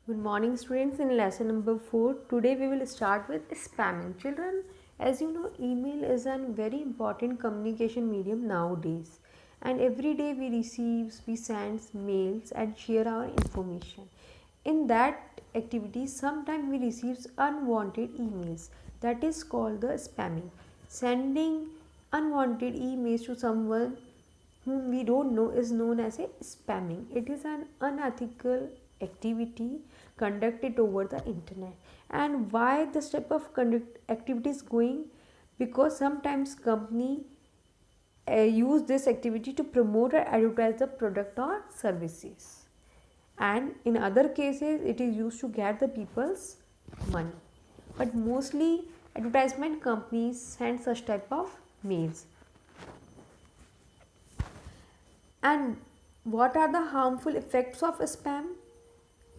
Good morning, students. In lesson number 4, today we will start with spamming. Children, as you know, email is a very important communication medium nowadays, and every day we receive, we send mails and share our information. In that activity, sometimes we receive unwanted emails, that is called the spamming. Sending unwanted emails to someone whom we don't know is known as a spamming. It is an unethical activity conducted over the internet. And why this type of conduct activity is going? Because sometimes company use this activity to promote or advertise the product or services, and in other cases it is used to get the people's money. But mostly advertisement companies send such type of mails. And what are the harmful effects of spam?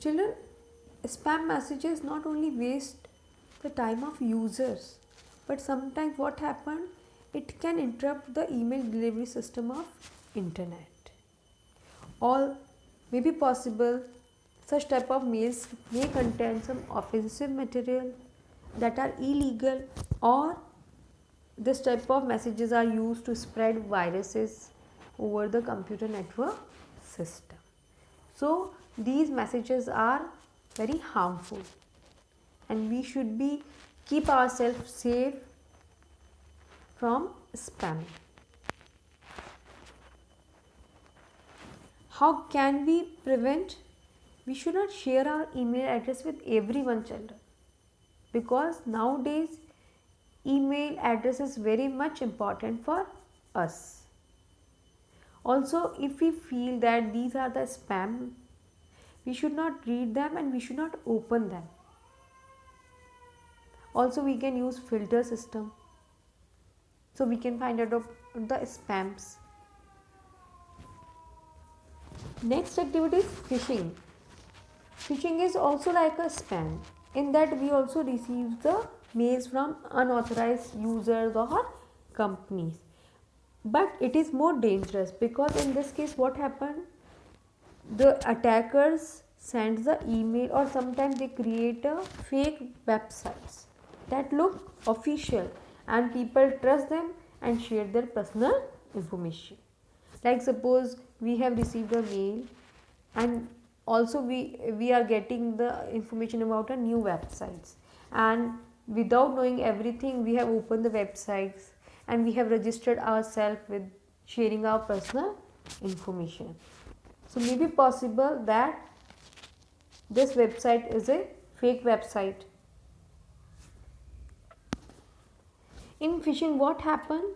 Children, spam messages not only waste the time of users, but sometimes what happen, it can interrupt the email delivery system of internet. Or maybe possible such type of mails may contain some offensive material that are illegal, or this type of messages are used to spread viruses over the computer network system. So these messages are very harmful, and we should be keep ourselves safe from spam. How can we prevent? We should not share our email address with everyone, children, because nowadays email address is very much important for us. Also, if we feel that these are the spam, we should not read them and we should not open them. Also, we can use filter system, so we can find out the spams. Next activity is phishing. Phishing is also like a spam, in that we also receive the mails from unauthorized users or companies. But it is more dangerous, because in this case what happened, the attackers send the email, or sometimes they create a fake websites that look official, and people trust them and share their personal information. Like suppose we have received a mail, and also we are getting the information about a new websites, and without knowing everything we have opened the websites and we have registered ourselves with sharing our personal information. So maybe possible that this website is a fake website. In phishing, what happened?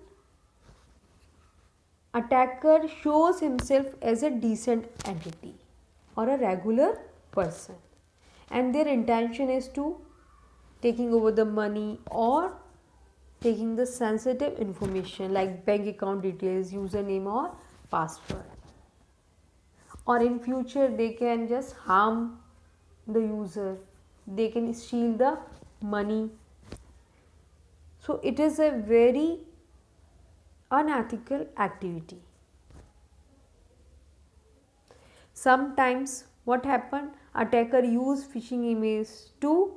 Attacker shows himself as a decent entity or a regular person, and their intention is to taking over the money or taking the sensitive information like bank account details, username or password. Or in future they can just harm the user, they can steal the money. So it is a very unethical activity. Sometimes what happen, attacker use phishing emails to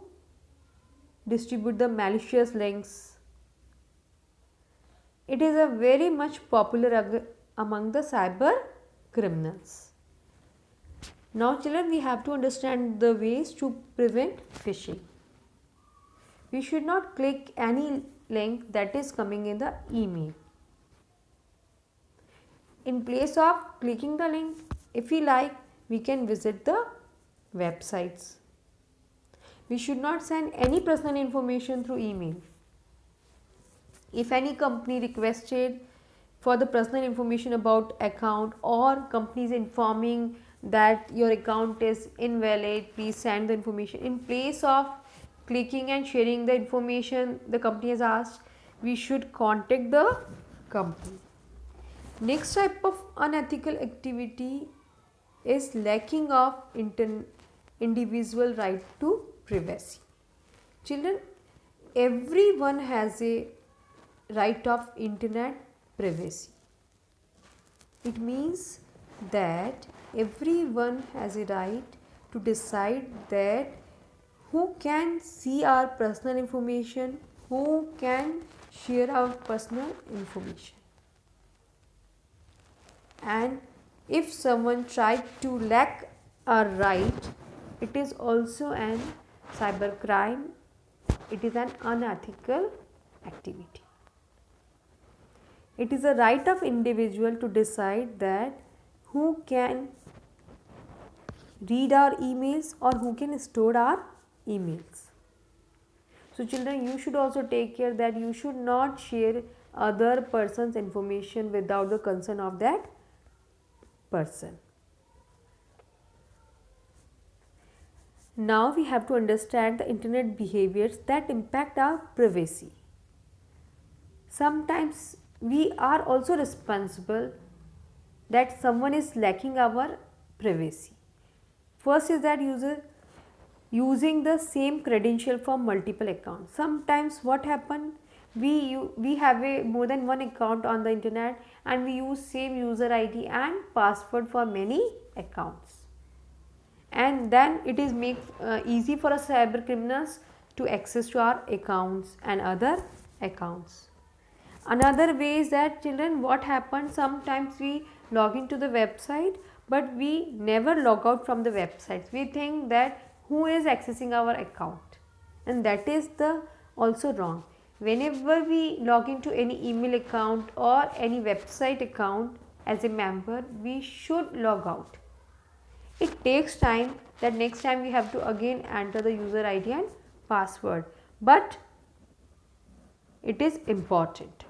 distribute the malicious links. It is a very much popular among the cyber criminals. Now children, we have to understand the ways to prevent phishing. We should not click any link that is coming in the email. In place of clicking the link, if we like, we can visit the websites. We should not send any personal information through email. If any company requested for the personal information about account, or company is informing that your account is invalid, please send the information. In place of clicking and sharing the information the company has asked, we should contact the company. Next type of unethical activity is lacking of individual right to privacy. Children, everyone has a right of internet privacy. It means that everyone has a right to decide that who can see our personal information, who can share our personal information. And if someone tried to lack a right, it is also an cybercrime, it is an unethical activity. It is a right of individual to decide that who can read our emails or who can store our emails. So children, you should also take care that you should not share other person's information without the consent of that person. Now we have to understand the internet behaviors that impact our privacy. Sometimes we are also responsible that someone is lacking our privacy. First is that user using the same credential for multiple accounts. Sometimes what happen, we have more than one account on the internet and we use same user ID and password for many accounts, and then it is make easy for us cyber criminals to access to our accounts and other accounts. Another way is that children, what happens, sometimes we log into the website but we never log out from the website. We think that who is accessing our account, and that is the also wrong. Whenever we log into any email account or any website account as a member, we should log out. It takes time, that next time we have to again enter the user ID and password, but it is important.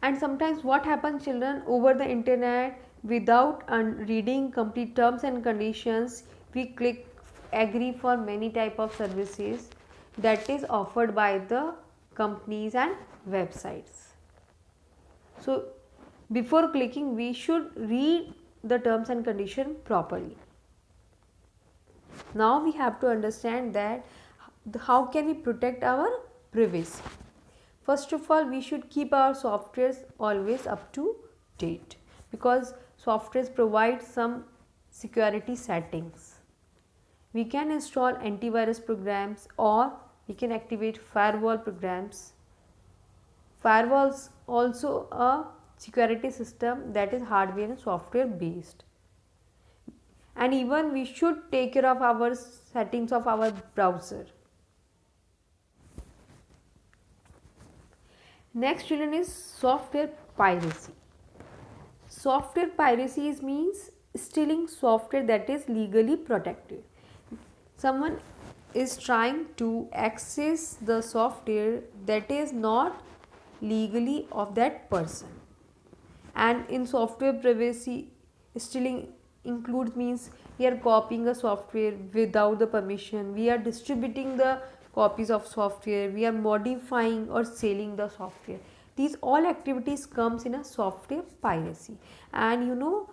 And sometimes what happens children, over the internet without reading complete terms and conditions, we click agree for many type of services that is offered by the companies and websites. So before clicking we should read the terms and condition properly. Now we have to understand that how can we protect our privacy. First of all, we should keep our softwares always up to date, because softwares provide some security settings. We can install antivirus programs or we can activate firewall programs. Firewalls also a security system that is hardware and software based. And even we should take care of our settings of our browser. Next children is software piracy. Software piracy means stealing software that is legally protected. Someone is trying to access the software that is not legally of that person. And in software privacy, stealing includes means we are copying a software without the permission, we are distributing the copies of software, we are modifying or selling the software. These all activities comes in a software piracy. And you know,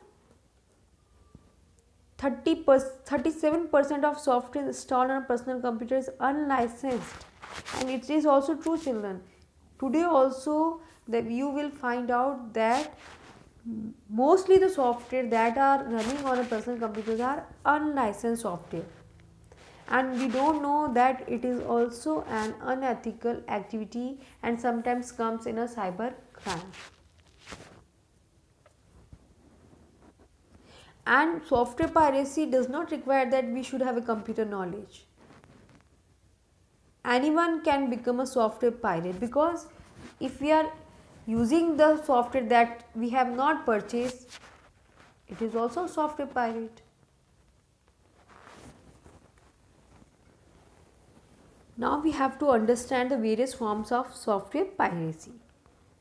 37% of software installed on a personal computer is unlicensed, and it is also true children. Today also that you will find out that mostly the software that are running on a personal computer are unlicensed software, and we don't know that it is also an unethical activity and sometimes comes in a cyber crime. And software piracy does not require that we should have a computer knowledge. Anyone can become a software pirate, because if we are using the software that we have not purchased, it is also a software pirate. Now we have to understand the various forms of software piracy.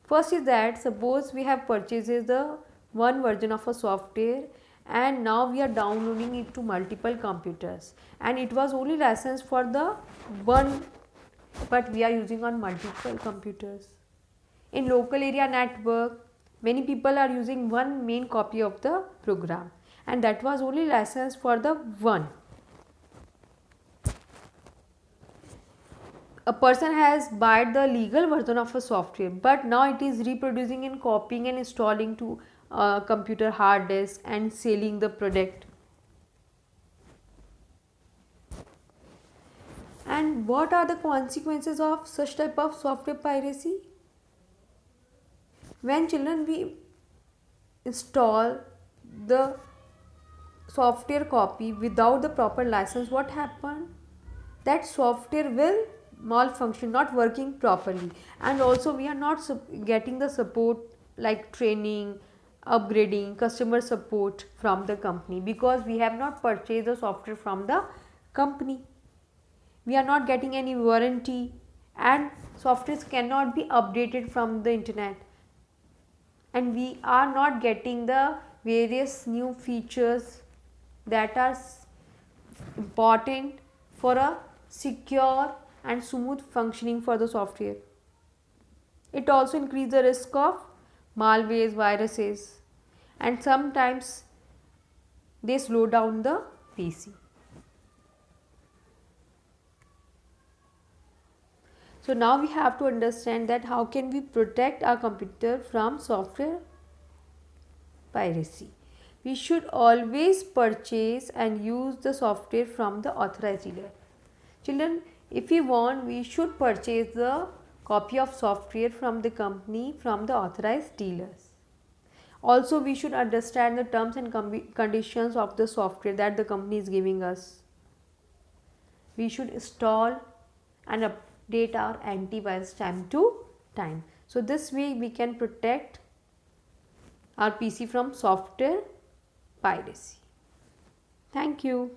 First is that suppose we have purchased the one version of a software and now we are downloading it to multiple computers, and it was only licensed for the one, but we are using on multiple computers. In local area network, many people are using one main copy of the program, and that was only licensed for the one. A person has bought the legal version of a software, but now it is reproducing and copying and installing to a computer hard disk and selling the product. what are the consequences of such type of software piracy? When children we install the software copy without the proper license, what happened? That software will malfunction, not working properly, and also we are not getting the support like training, upgrading, customer support from the company, because we have not purchased the software from the company. We are not getting any warranty, and softwares cannot be updated from the internet, and we are not getting the various new features that are important for a secure and smooth functioning for the software. It also increases the risk of malwares, viruses, and sometimes they slow down the PC. So now we have to understand that how can we protect our computer from software piracy. We should always purchase and use the software from the authorized dealer. Children, if we want, we should purchase the copy of software from the company from the authorized dealers. Also, we should understand the terms and conditions of the software that the company is giving us. We should install and update our antivirus time to time. So this way we can protect our PC from software piracy. Thank you.